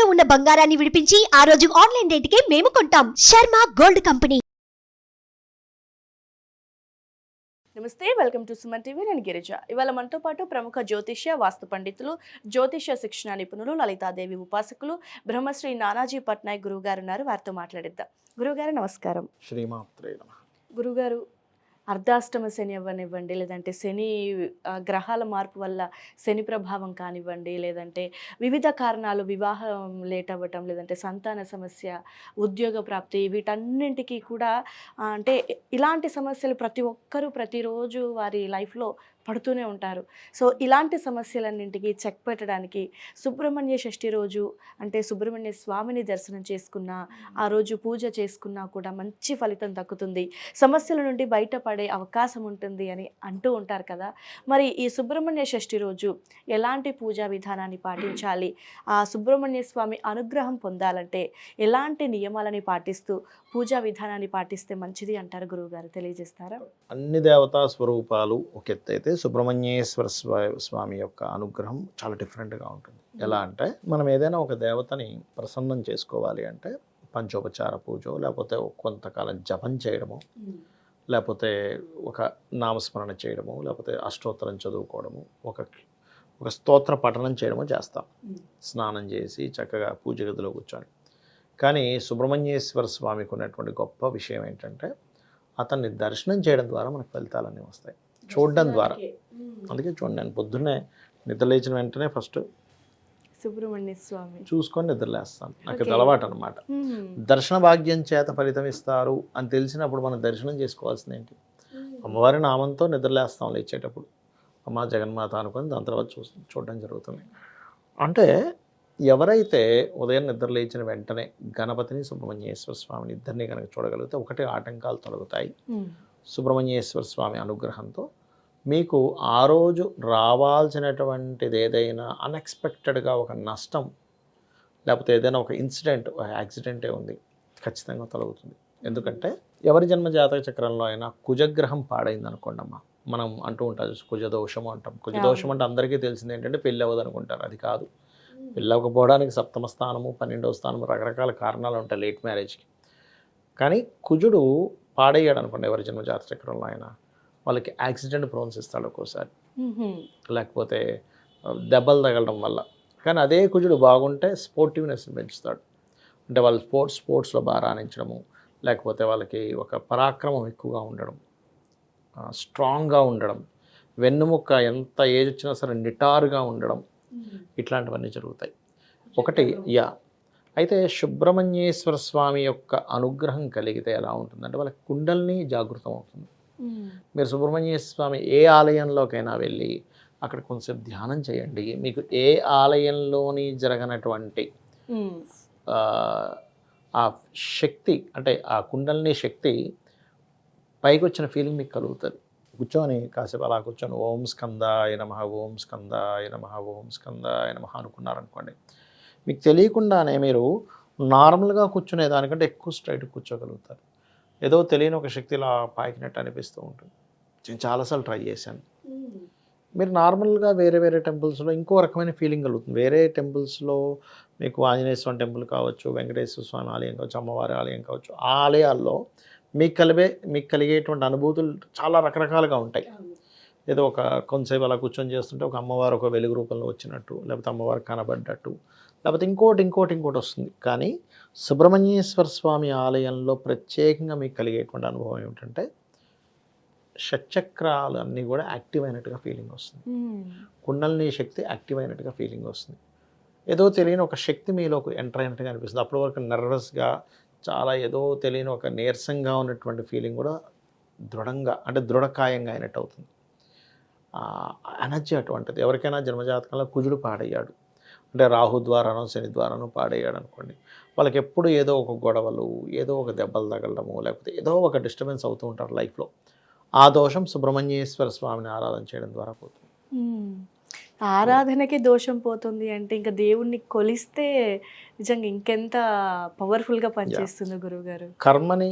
తాకట్టులో ఉన్న బంగారాన్ని విడిపించి ఆ రోజు ఆన్లైన్ రేటుకే మేము కొంటాం. Sharma gold company. నమస్తే, వెల్కమ్ టు సుమన్ టీవీ. నేను గిరిజ. ఇవాళ మనతో పాటు ప్రముఖ జ్యోతిష్య వాస్తు పండితులు, జ్యోతిష్య శిక్షణ నిపుణులు, లలితాదేవి ఉపాసకులు, బ్రహ్మశ్రీ నానాజీ పట్నాయక్ గురువు గారు ఉన్నారు. వారితో మాట్లాడిద్దాం. గురువుగారు నమస్కారం. శ్రీమాత్రే నమః. గురుగారు, అర్ధాష్టమ శని అవ్వనివ్వండి, లేదంటే శని గ్రహాల మార్పు వల్ల శని ప్రభావం కానివ్వండి, లేదంటే వివిధ కారణాలు, వివాహం లేట్ అవ్వటం, లేదంటే సంతాన సమస్య, ఉద్యోగ ప్రాప్తి, వీటన్నింటికీ కూడా అంటే ఇలాంటి సమస్యలు ప్రతి ఒక్కరూ ప్రతిరోజు వారి లైఫ్లో పడుతూనే ఉంటారు. సో ఇలాంటి సమస్యలన్నింటికి చెక్ పెట్టడానికి సుబ్రహ్మణ్య షష్ఠి రోజు, అంటే సుబ్రహ్మణ్య స్వామిని దర్శనం చేసుకున్న, ఆ రోజు పూజ చేసుకున్నా కూడా మంచి ఫలితం దక్కుతుంది, సమస్యల నుండి బయటపడే అవకాశం ఉంటుంది అని అంటూ ఉంటారు కదా. మరి ఈ సుబ్రహ్మణ్య షష్ఠి రోజు ఎలాంటి పూజా విధానాన్ని పాటించాలి, ఆ సుబ్రహ్మణ్య స్వామి అనుగ్రహం పొందాలంటే ఎలాంటి నియమాలని పాటిస్తూ పూజా విధానాన్ని పాటిస్తే మంచిది అంటారు గురువుగారు, తెలియజేస్తారా? అన్ని దేవతా స్వరూపాలు ఒక ఎత్తు అయితే సుబ్రహ్మణ్యేశ్వర స్వామి యొక్క అనుగ్రహం చాలా డిఫరెంట్గా ఉంటుంది. ఎలా అంటే మనం ఏదైనా ఒక దేవతని ప్రసన్నం చేసుకోవాలి అంటే పంచోపచార పూజ, లేకపోతే కొంతకాలం జపం చేయడము, లేకపోతే ఒక నామస్మరణ చేయడము, లేకపోతే అష్టోత్తరం చదువుకోవడము, ఒక స్తోత్ర పఠనం చేయడము చేస్తాం. స్నానం చేసి చక్కగా పూజ గదిలో కూర్చొని. కానీ సుబ్రహ్మణ్యేశ్వర స్వామికి ఉన్నటువంటి గొప్ప విషయం ఏంటంటే అతన్ని దర్శనం చేయడం ద్వారా మనకు ఫలితాలన్నీ వస్తాయి, చూడడం ద్వారా. అందుకే చూడండి, నేను పొద్దున్నే నిద్ర లేచిన వెంటనే ఫస్ట్ సుబ్రహ్మణ్య స్వామి చూసుకొని నిద్రలేస్తాను. నాకు అది అలవాటు అనమాట. దర్శన భాగ్యం చేత ఫలితం ఇస్తారు అని తెలిసినప్పుడు మనం దర్శనం చేసుకోవాల్సింది ఏంటి? అమ్మవారి నామంతో నిద్రలేస్తాం లేచేటప్పుడు, అమ్మ జగన్మాత అనుకొని దాని తర్వాత చూడడం జరుగుతుంది. అంటే ఎవరైతే ఉదయం నిద్ర లేచిన వెంటనే గణపతిని, సుబ్రహ్మణ్యేశ్వర స్వామిని ఇద్దరిని కనుక చూడగలిగితే ఒకటే ఆటంకాలు తొలగుతాయి. సుబ్రహ్మణ్యేశ్వర స్వామి అనుగ్రహంతో మీకు ఆ రోజు రావాల్సినటువంటిది ఏదైనా అన్ఎక్స్పెక్టెడ్గా ఒక నష్టం, లేకపోతే ఏదైనా ఒక ఇన్సిడెంట్, ఒక యాక్సిడెంటే ఉంది, ఖచ్చితంగా తొలగుతుంది. ఎందుకంటే ఎవరి జన్మ జాతక చక్రంలో అయినా కుజగ్రహం పాడైంది అనుకోండి అమ్మ, మనం అంటూ ఉంటాం కుజదోషము అంటాం. కుజదోషం అంటే అందరికీ తెలిసింది ఏంటంటే పెళ్ళి అవ్వదు అనుకుంటారు. అది కాదు. పెళ్ళవకపోవడానికి సప్తమ స్థానము, 12వ స్థానము, రకరకాల కారణాలు ఉంటాయి లేట్ మ్యారేజ్కి. కానీ కుజుడు పాడయ్యాడు అనుకోండి ఎవరి జన్మ జాతక చక్రంలో అయినా, వాళ్ళకి యాక్సిడెంట్ ప్రోన్స్ ఇస్తాడు ఒక్కోసారి, లేకపోతే దెబ్బలు తగలడం వల్ల. కానీ అదే కుజుడు బాగుంటే స్పోర్టివ్నెస్ని పెంచుతాడు. అంటే వాళ్ళు స్పోర్ట్స్లో బాగా రాణించడము, లేకపోతే వాళ్ళకి ఒక పరాక్రమం ఎక్కువగా ఉండడం, స్ట్రాంగ్గా ఉండడం, వెన్నుముక్క ఎంత ఏజ్ వచ్చినా సరే నిటారుగా ఉండడం, ఇట్లాంటివన్నీ జరుగుతాయి. ఒకటి అయితే సుబ్రహ్మణ్యేశ్వర స్వామి యొక్క అనుగ్రహం కలిగితే ఎలా ఉంటుందంటే వాళ్ళకి కుండల్ని జాగృతం అవుతుంది. మీరు సుబ్రహ్మణ్యేశ్వర స్వామి ఏ ఆలయంలోకైనా వెళ్ళి అక్కడ కొంచెం ధ్యానం చేయండి, మీకు ఏ ఆలయంలోని జరగనటువంటి ఆ శక్తి, అంటే ఆ కుండల్ని శక్తి పైకి వచ్చిన ఫీలింగ్ మీకు కలుగుతుంది. కూర్చొని కాసేపు అలా కూర్చొని ఓం స్కందాయ నమః, ఓం స్కందాయ నమః, ఓం స్కందాయ నమః అనుకున్నారనుకోండి, మీకు తెలియకుండానే మీరు నార్మల్గా కూర్చునే దానికంటే ఎక్కువ స్ట్రైట్ కూర్చోగలుగుతారు. ఏదో తెలియని ఒక శక్తి ఇలా పాకినట్టు అనిపిస్తూ ఉంటుంది. నేను చాలాసార్లు ట్రై చేశాను. మీరు నార్మల్గా వేరే టెంపుల్స్లో ఇంకో రకమైన ఫీలింగ్ కలుగుతుంది. వేరే టెంపుల్స్లో మీకు ఆంజనేయ స్వామి టెంపుల్ కావచ్చు, వెంకటేశ్వర స్వామి ఆలయం కావచ్చు, అమ్మవారి ఆలయం కావచ్చు, ఆ ఆలయాల్లో మీకు కలిగేటువంటి అనుభూతులు చాలా రకరకాలుగా ఉంటాయి. ఏదో ఒక కొంతసేపు అలా కూర్చొని చేస్తుంటే ఒక అమ్మవారు ఒక వెలుగు రూపంలో వచ్చినట్టు, లేకపోతే అమ్మవారు కనబడ్డట్టు, లేకపోతే ఇంకోటి వస్తుంది. కానీ సుబ్రహ్మణ్యేశ్వర స్వామి ఆలయంలో ప్రత్యేకంగా మీకు కలిగేటువంటి అనుభవం ఏమిటంటే షట్చక్రాలు అన్నీ కూడా యాక్టివ్ అయినట్టుగా ఫీలింగ్ వస్తుంది. కుండలిని శక్తి యాక్టివ్ అయినట్టుగా ఫీలింగ్ వస్తుంది. ఏదో తెలియని ఒక శక్తి మీలోకి ఎంటర్ అయినట్టుగా అనిపిస్తుంది. అప్పటి వరకు నర్వస్గా, చాలా ఏదో తెలియని ఒక నీరసంగా ఉన్నటువంటి ఫీలింగ్ కూడా దృఢంగా, అంటే దృఢకాయంగా అయినట్టు అవుతుంది. ఎనర్జీ అటువంటిది. ఎవరికైనా జన్మజాతకంలో కుజుడు పాడయ్యాడు అంటే రాహు ద్వారానో శని ద్వారానో పాడయ్యాడు అనుకోండి, వాళ్ళకి ఎప్పుడు ఏదో ఒక గొడవలు, ఏదో ఒక దెబ్బలు తగలడము, లేకపోతే ఏదో ఒక డిస్టర్బెన్స్ అవుతూ ఉంటారు లైఫ్లో. ఆ దోషం సుబ్రహ్మణ్యేశ్వర స్వామిని ఆరాధన చేయడం ద్వారా పోతుంది. ఆరాధనకి దోషం పోతుంది అంటే ఇంకా దేవుణ్ణి కొలిస్తే నిజంగా ఇంకెంత పవర్ఫుల్గా పనిచేస్తుందో గురువుగారు. కర్మని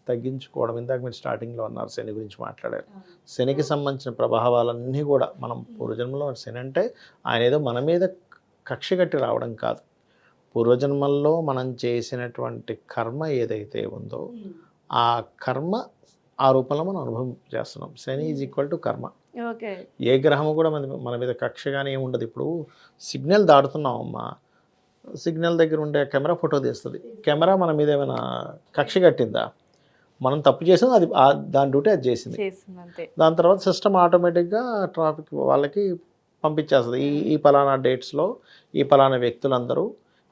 తగ్గించుకోవడం, ఇందాక మీరు స్టార్టింగ్లో అన్నారు శని గురించి మాట్లాడారు. శనికి సంబంధించిన ప్రభావాలన్నీ కూడా మనం పూర్వజన్మలో, శని అంటే ఆయన ఏదో మన మీద కక్ష కట్టి రావడం కాదు. పూర్వజన్మల్లో మనం చేసినటువంటి కర్మ ఏదైతే ఉందో ఆ కర్మ ఆ రూపంలో మనం అనుభవం చేస్తున్నాం. శని ఈజ్ ఈక్వల్ టు కర్మ. ఓకే. ఏ గ్రహము కూడా మన మీద కక్ష కానీ ఏమి ఉండదు. ఇప్పుడు సిగ్నల్ దాటుతున్నాం అమ్మా, సిగ్నల్ దగ్గర ఉండే కెమెరా ఫోటో తీస్తుంది. కెమెరా మన మీద ఏమైనా కక్ష కట్టిందా? మనం తప్పు చేసాం, అది దాని డ్యూటీ అది చేసింది. దాని తర్వాత సిస్టమ్ ఆటోమేటిక్గా ట్రాఫిక్ వాళ్ళకి పంపించేస్తుంది. ఈ పలానా డేట్స్లో ఈ పలానా వ్యక్తులందరూ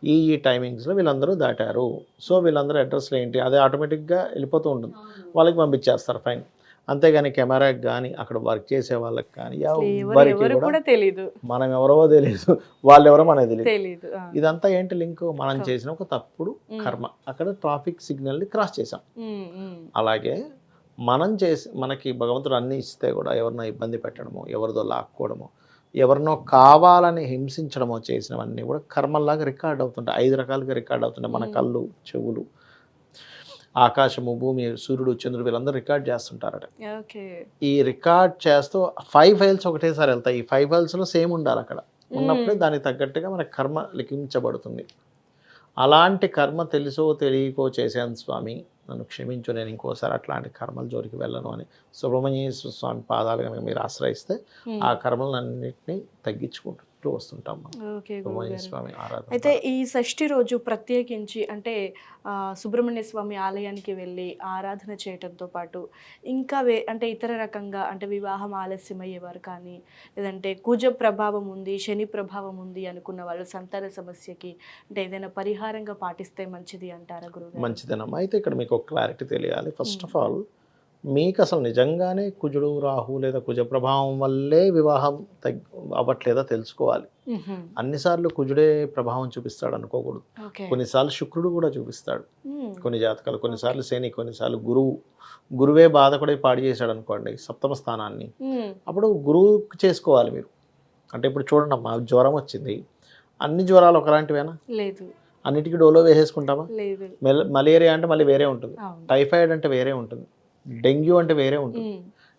ఈ టైమింగ్స్లో వీళ్ళందరూ దాటారు, సో వీళ్ళందరూ అడ్రస్లు ఏంటి, అదే ఆటోమేటిక్గా వెళ్ళిపోతూ ఉంటుంది, వాళ్ళకి పంపించేస్తారు ఫైన్. అంతేగాని కెమెరాకి కానీ అక్కడ వర్క్ చేసే వాళ్ళకి కానీ ఎవరికి కూడా తెలియదు, మనం ఎవరో తెలియదు, వాళ్ళు ఎవరో మనకి తెలియదు. ఇదంతా ఏంటి లింక్? మనం చేసిన ఒక తప్పుడు కర్మ, అక్కడ ట్రాఫిక్ సిగ్నల్ని క్రాస్ చేసాం. అలాగే మనం మనకి భగవంతుడు అన్నీ ఇస్తే కూడా ఎవరినో ఇబ్బంది పెట్టడమో, ఎవరిదో లాక్కోవడమో, ఎవరినో కావాలని హింసించడమో చేసినవన్నీ కూడా కర్మల్లాగా రికార్డ్ అవుతుంటాయి. 5 రకాలుగా రికార్డ్ అవుతుంటాయి. మన కళ్ళు, చెవులు, ఆకాశము, భూమి, సూర్యుడు, చంద్రుడు వీళ్ళందరూ రికార్డ్ చేస్తుంటారట. ఈ రికార్డ్ చేస్తూ 5 ఫైల్స్ ఒకటేసారి వెళ్తాయి. ఈ 5 ఫైల్స్లో సేమ్ ఉండాలి. అక్కడ ఉన్నప్పుడే దానికి తగ్గట్టుగా మన కర్మ లిఖించబడుతుంది. అలాంటి కర్మ తెలుసో తెలియకో చేశాను స్వామి, నన్ను క్షమించు, నేను ఇంకోసారి అట్లాంటి కర్మల జోలికి వెళ్ళను అని సుబ్రహ్మణ్యేశ్వర స్వామి పాదాలు కనుక మీరు ఆశ్రయిస్తే ఆ కర్మలన్నింటినీ తగ్గించుకుంటూ వస్తుంటాం సుబ్రహ్మణ్య స్వామి ఆరాధన. అయితే ఈ షష్ఠి రోజు ప్రత్యేకించి అంటే సుబ్రహ్మణ్య స్వామి ఆలయానికి వెళ్ళి ఆరాధన చేయడంతో పాటు ఇంకా అంటే ఇతర రకంగా అంటే వివాహం ఆలస్యం అయ్యేవారు కానీ, లేదంటే కుజ ప్రభావం ఉంది, శని ప్రభావం ఉంది అనుకున్న వాళ్ళు సంతాన సమస్యకి అంటే ఏదైనా పరిహారంగా పాటిస్తే మంచిది అంటారా గురువు? మంచిదేనమ్మా. అయితే ఇక్కడ మీకు ఒక క్లారిటీ తెలియాలి. ఫస్ట్ ఆఫ్ ఆల్ మీకు అసలు నిజంగానే కుజుడు, రాహు లేదా కుజ ప్రభావం వల్లే వివాహం అవ్వట్లేదా తెలుసుకోవాలి. అన్నిసార్లు కుజుడే ప్రభావం చూపిస్తాడు అనుకోకూడదు. కొన్నిసార్లు శుక్రుడు కూడా చూపిస్తాడు కొన్ని జాతకాలు, కొన్నిసార్లు శని, కొన్నిసార్లు గురువే బాధకుడే పాడు చేశాడు అనుకోండి సప్తమ స్థానాన్ని, అప్పుడు గురువు చేసుకోవాలి మీరు. అంటే ఇప్పుడు చూడండి అమ్మా, జ్వరం వచ్చింది, అన్ని జ్వరాలు ఒకలాంటివేనా? లేదు. అన్నిటికీ డోలో వేసేసుకుంటామా? లేదు. మలేరియా అంటే మళ్ళీ వేరే ఉంటుంది, టైఫాయిడ్ అంటే వేరే ఉంటుంది, డెంగ్యూ అంటే వేరే ఉంటుంది.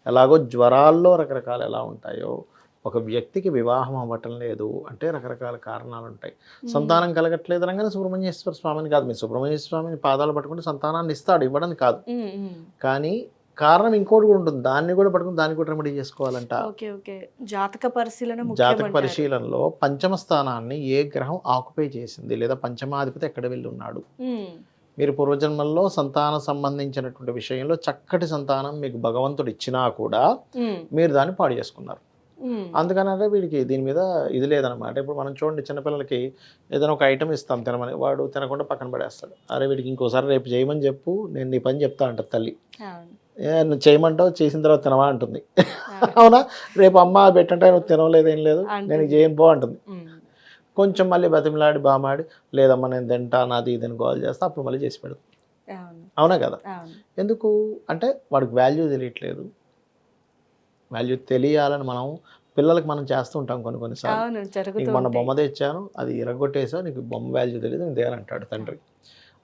ఎలాగో జ్వరాల్లో రకరకాలు ఎలా ఉంటాయో ఒక వ్యక్తికి వివాహం అవ్వటం లేదు అంటే రకరకాల కారణాలు ఉంటాయి. సంతానం కలగట్లేదు అనగానే సుబ్రహ్మణ్యేశ్వర స్వామిని కాదు, మీరు సుబ్రహ్మణ్యేశ్వర స్వామిని పాదాలు పట్టుకుంటే సంతానాన్ని ఇస్తాడు, ఇవ్వడం కాదు. కానీ కారణం ఇంకోటి కూడా ఉంటుంది, దాన్ని కూడా పట్టుకుని దాన్ని కూడా రెమెడీ చేసుకోవాలంట. జాతక పరిశీలనలో పంచమ స్థానాన్ని ఏ గ్రహం ఆక్యుపై చేసింది లేదా పంచమాధిపతి ఎక్కడ వెళ్ళి ఉన్నాడు. మీరు పూర్వజన్మల్లో సంతానం సంబంధించినటువంటి విషయంలో చక్కటి సంతానం మీకు భగవంతుడు ఇచ్చినా కూడా మీరు దాన్ని పాడు చేసుకున్నారు. అందుకనంటే వీడికి దీని మీద ఇది లేదనమాట. ఇప్పుడు మనం చూడండి, చిన్నపిల్లలకి ఏదైనా ఒక ఐటమ్ ఇస్తాం తినమని, వాడు తినకుండా పక్కన పడేస్తాడు. అరే వీడికి ఇంకోసారి రేపు చేయమని చెప్పు, నేను నీ పని చెప్తా అంటారు తల్లి. నువ్వు చేయమంటావు, చేసిన తర్వాత తినవా అంటుంది. అవునా? రేపు అమ్మ పెట్టంటే నువ్వు తినలేదు, ఏం లేదు, నేను చేయను పో అంటుంది. కొంచెం మళ్ళీ బతిమలాడి బామాడి లేదమ్మా నేను తింటాను అది ఇదని గోల్ చేస్తా, అప్పుడు మళ్ళీ చేసి పెడతాం. అవునా కదా? ఎందుకు అంటే వాడికి వాల్యూ తెలియట్లేదు. వాల్యూ తెలియాలని మనం పిల్లలకి మనం చేస్తూ ఉంటాం కొన్నిసార్లు. నీకు మన బొమ్మ తెచ్చాను, అది ఇరగొట్టేసా, నీకు బొమ్మ వాల్యూ తెలియదు, నేను దేనంటాడు తండ్రి.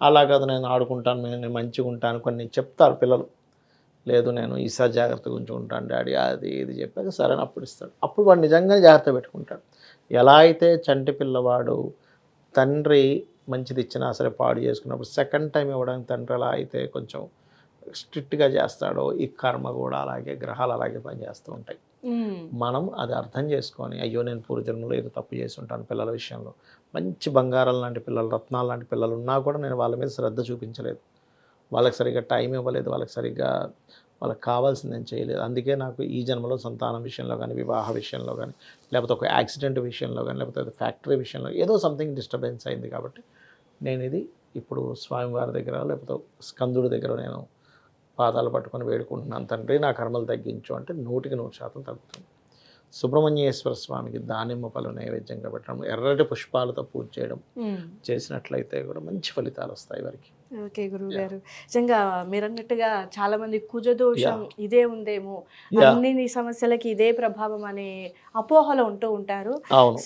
అలా కాదు, నేను ఆడుకుంటాను, నేను మంచిగా ఉంటాను కొన్ని చెప్తారు పిల్లలు. లేదు నేను ఈసారి జాగ్రత్తగా ఉంచుకుంటాను డాడీ అది ఇది చెప్పాక సరే అప్పుడు ఇస్తాడు. అప్పుడు వాడు నిజంగా జాగ్రత్త పెట్టుకుంటాడు. ఎలా అయితే చంటి పిల్లవాడు తండ్రి మంచిది ఇచ్చినా సరే పాడు చేసుకున్నప్పుడు సెకండ్ టైం ఇవ్వడానికి తండ్రి ఎలా అయితే కొంచెం స్ట్రిక్ట్గా చేస్తాడో, ఈ కర్మ కూడా అలాగే, గ్రహాలు అలాగే పనిచేస్తూ ఉంటాయి. మనం అది అర్థం చేసుకొని అయ్యో నేను పూర్వజన్మలో ఏదో తప్పు చేసి ఉంటాను పిల్లల విషయంలో, మంచి బంగారం లాంటి పిల్లలు, రత్నాలు లాంటి పిల్లలు ఉన్నా కూడా నేను వాళ్ళ మీద శ్రద్ధ చూపించలేదు, వాళ్ళకి సరిగ్గా టైం ఇవ్వలేదు, వాళ్ళకి సరిగ్గా వాళ్ళకి కావాల్సింది నేను చేయలేదు, అందుకే నాకు ఈ జన్మలో సంతానం విషయంలో కానీ, వివాహ విషయంలో కానీ, లేకపోతే ఒక యాక్సిడెంట్ విషయంలో కానీ, లేకపోతే ఫ్యాక్టరీ విషయంలో ఏదో సంథింగ్ డిస్టర్బెన్స్ అయింది కాబట్టి నేను ఇది ఇప్పుడు స్వామివారి దగ్గర లేకపోతే స్కందుడి దగ్గర నేను పాదాలు పట్టుకొని వేడుకుంటున్నాను, తండ్రి నా కర్మలు తగ్గించు అంటే 100% తగ్గుతుంది. సుబ్రహ్మణ్యేశ్వర స్వామికి దానిమ్మ పళ్ళు నైవేద్యంగా పెట్టడం, ఎర్రటి పుష్పాలతో పూజ చేయడం చేసినట్లయితే కూడా మంచి ఫలితాలు వస్తాయి వారికి. ఓకే గురువు గారు, నిజంగా మీరు అన్నట్టుగా చాలా మంది కుజదోషం ఇదే ఉందేమో, అన్ని సమస్యలకి ఇదే ప్రభావం అనే అపోహలో ఉంటూ ఉంటారు.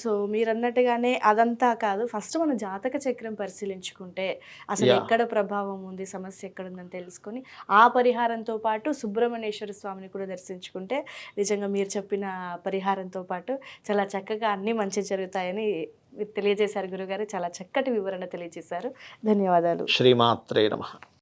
సో మీరు అన్నట్టుగానే అదంతా కాదు, ఫస్ట్ మన జాతక చక్రం పరిశీలించుకుంటే అసలు ఎక్కడ ప్రభావం ఉంది, సమస్య ఎక్కడ ఉందని తెలుసుకొని ఆ పరిహారంతో పాటు సుబ్రహ్మణ్యేశ్వర స్వామిని కూడా దర్శించుకుంటే నిజంగా మీరు చెప్పిన పరిహారంతో పాటు చాలా చక్కగా అన్నీ మంచి జరుగుతాయని మీరు తెలియజేశారు గురుగారు. చాలా చక్కటి వివరణ తెలియజేశారు. ధన్యవాదాలు. శ్రీమాత్రే నమః.